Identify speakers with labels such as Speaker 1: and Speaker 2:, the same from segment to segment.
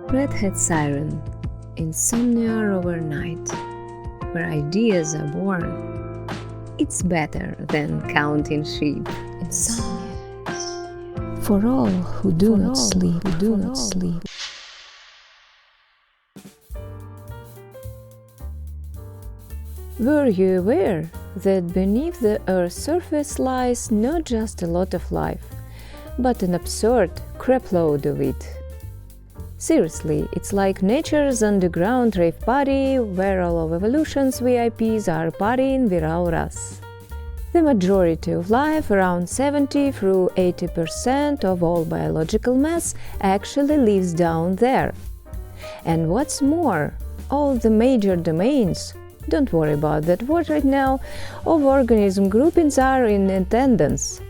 Speaker 1: Redhead siren, insomnia overnight, where ideas are born. It's better than counting sheep. Insomnia. For all who do not sleep. Were you aware that beneath the Earth's surface lies not just a lot of life, but an absurd crapload of it? Seriously, it's like nature's underground rave party where all of evolution's VIPs are partying without us. The majority of life, around 70 through 80% of all biological mass, actually lives down there. And what's more, all the major domains, don't worry about that word right now, of organism groupings are in attendance.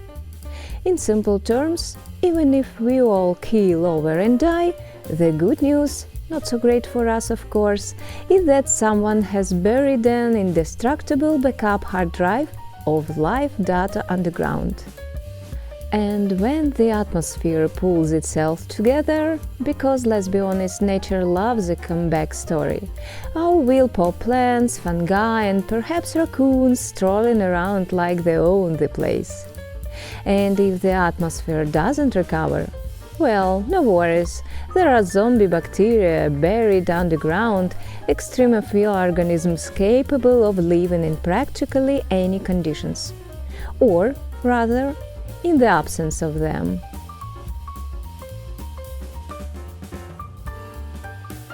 Speaker 1: In simple terms, even if we all keel over and die, the good news, not so great for us of course, is that someone has buried an indestructible backup hard drive of life data underground. And when the atmosphere pulls itself together, because let's be honest, nature loves a comeback story, our will pop plants, fungi and perhaps raccoons strolling around like they own the place. And if the atmosphere doesn't recover, well, no worries, there are zombie bacteria buried underground, extremophile organisms capable of living in practically any conditions. Or, rather, in the absence of them.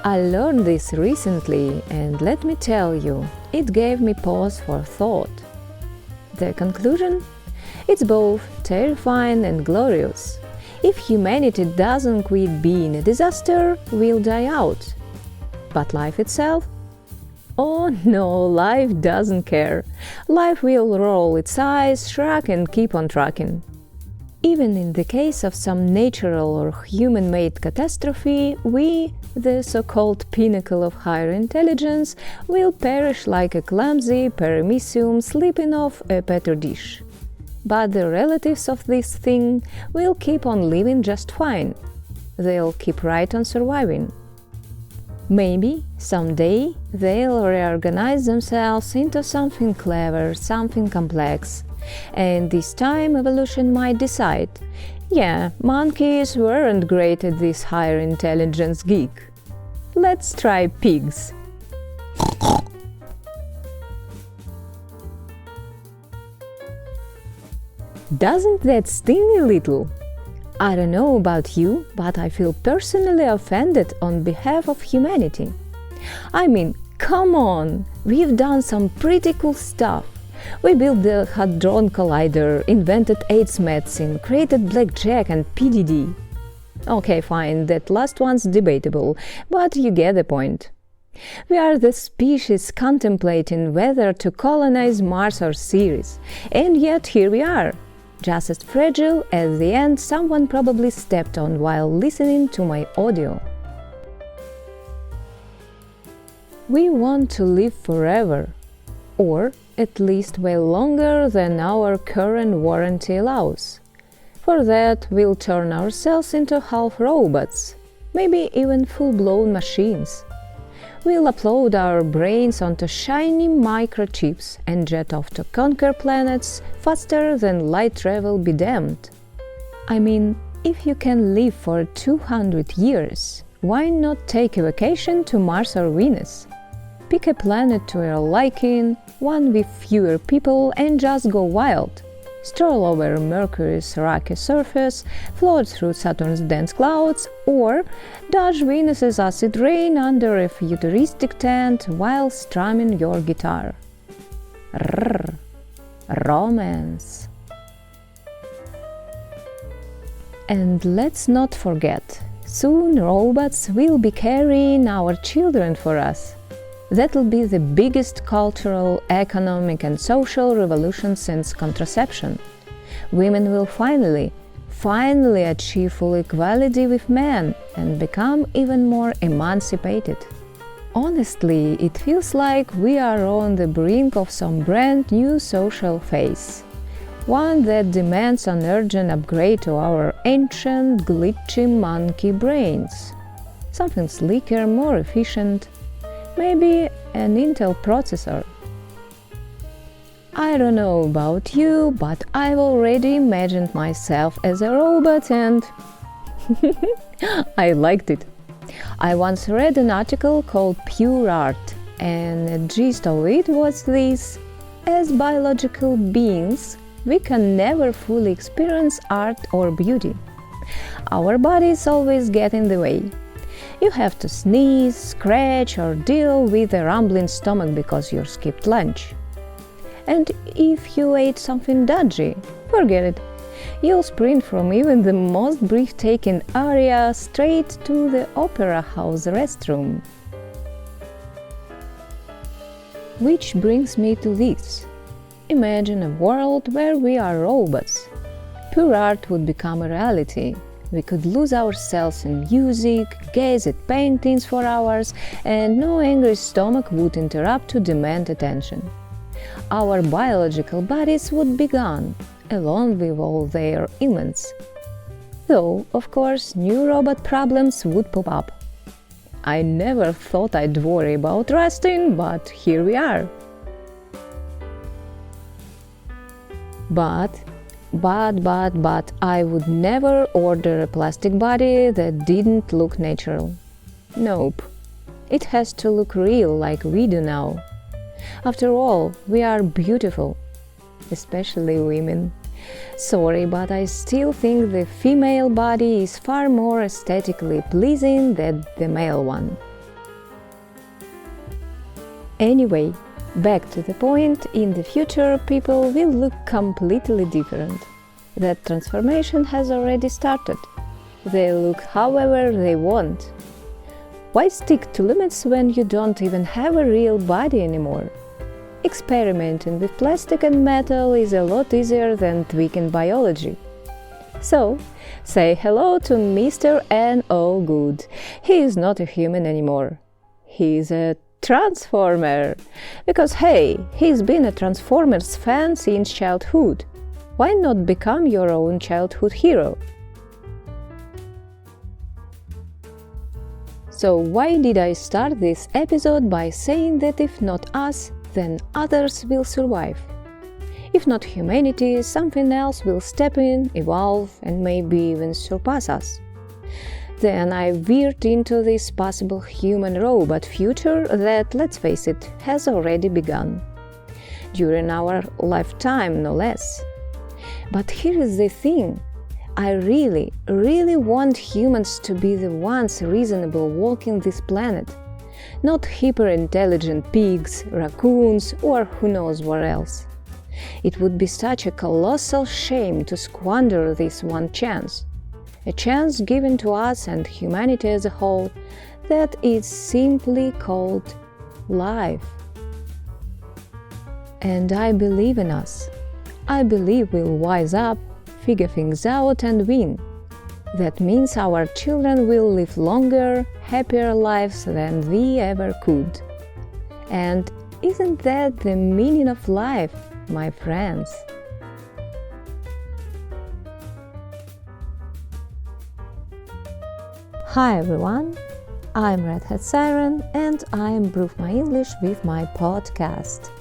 Speaker 1: I learned this recently, and let me tell you, it gave me pause for thought. The conclusion? It's both terrifying and glorious. If humanity doesn't quit being a disaster, we'll die out. But life itself? Oh no, life doesn't care. Life will roll its eyes, shrug and keep on trucking. Even in the case of some natural or human-made catastrophe, we, the so-called pinnacle of higher intelligence, will perish like a clumsy paramecium slipping off a petri dish. But the relatives of this thing will keep on living just fine. They'll keep right on surviving. Maybe, someday, they'll reorganize themselves into something clever, something complex. And this time evolution might decide, yeah, monkeys weren't great at this higher intelligence gig. Let's try pigs. Doesn't that sting a little? I don't know about you, but I feel personally offended on behalf of humanity. I mean, come on, we've done some pretty cool stuff. We built the Hadron Collider, invented AIDS medicine, created blackjack and PDD. Okay, fine, that last one's debatable, but you get the point. We are the species contemplating whether to colonize Mars or Ceres, and yet here we are. Just as fragile as the ant someone probably stepped on while listening to my audio. We want to live forever, or at least way longer than our current warranty allows. For that, we'll turn ourselves into half robots, maybe even full-blown machines. We'll upload our brains onto shiny microchips and jet off to conquer planets faster than light travel be damned. I mean, if you can live for 200 years, why not take a vacation to Mars or Venus? Pick a planet to your liking, one with fewer people, and just go wild. Stroll over Mercury's rocky surface, float through Saturn's dense clouds, or dodge Venus's acid rain under a futuristic tent while strumming your guitar. Rrr. Romance. And let's not forget, soon robots will be carrying our children for us. That'll be the biggest cultural, economic and social revolution since contraception. Women will finally achieve full equality with men and become even more emancipated. Honestly, it feels like we are on the brink of some brand new social phase. One that demands an urgent upgrade to our ancient, glitchy monkey brains. something sleeker, more efficient, maybe an Intel processor. I don't know about you, but I've already imagined myself as a robot and I liked it. I once read an article called Pure Art, and the gist of it was this: as biological beings, we can never fully experience art or beauty. Our bodies always get in the way. You have to sneeze, scratch, or deal with a rumbling stomach because you skipped lunch. And if you ate something dodgy, forget it. You'll sprint from even the most breathtaking area straight to the opera house restroom. Which brings me to this. Imagine a world where we are robots. Pure art would become a reality. We could lose ourselves in music, gaze at paintings for hours, and no angry stomach would interrupt to demand attention. Our biological bodies would be gone, along with all their humans. Though, of course, new robot problems would pop up. I never thought I'd worry about rusting, but here we are. But I would never order a plastic body that didn't look natural. Nope. It has to look real like we do now. After all, we are beautiful, especially women. Sorry, but I still think the female body is far more aesthetically pleasing than the male one. Anyway, back to the point, in the future people will look completely different. That transformation has already started. They look however they want. Why stick to limits when you don't even have a real body anymore? Experimenting with plastic and metal is a lot easier than tweaking biology. So, say hello to Mr. N.O. Good. He is not a human anymore. He is a Transformer. Because hey, he's been a Transformers fan since childhood. Why not become your own childhood hero? So why did I start this episode by saying that if not us, then others will survive? If not humanity, something else will step in, evolve, and maybe even surpass us. Then I veered into this possible human-robot future that, let's face it, has already begun. During our lifetime, no less. But here is the thing. I really want humans to be the ones reasonable walking this planet, not hyper-intelligent pigs, raccoons, or who knows what else. It would be such a colossal shame to squander this one chance, a chance given to us and humanity as a whole that is simply called life. And I believe in us. I believe we'll wise up, figure things out and win. That means our children will live longer, happier lives than we ever could. And isn't that the meaning of life, my friends? Hi everyone, I'm Red Hat Siren and I improve my English with my podcast.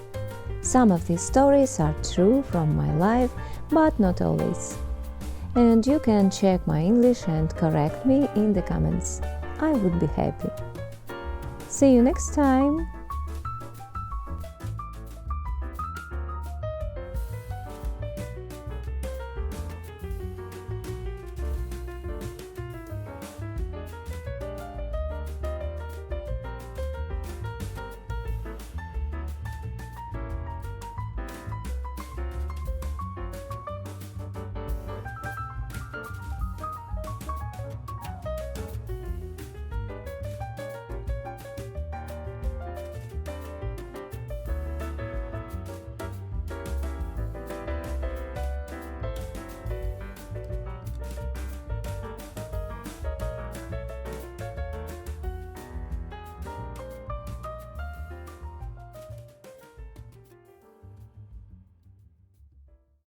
Speaker 1: Some of these stories are true from my life, but not always. And you can check my English and correct me in the comments. I would be happy. See you next time!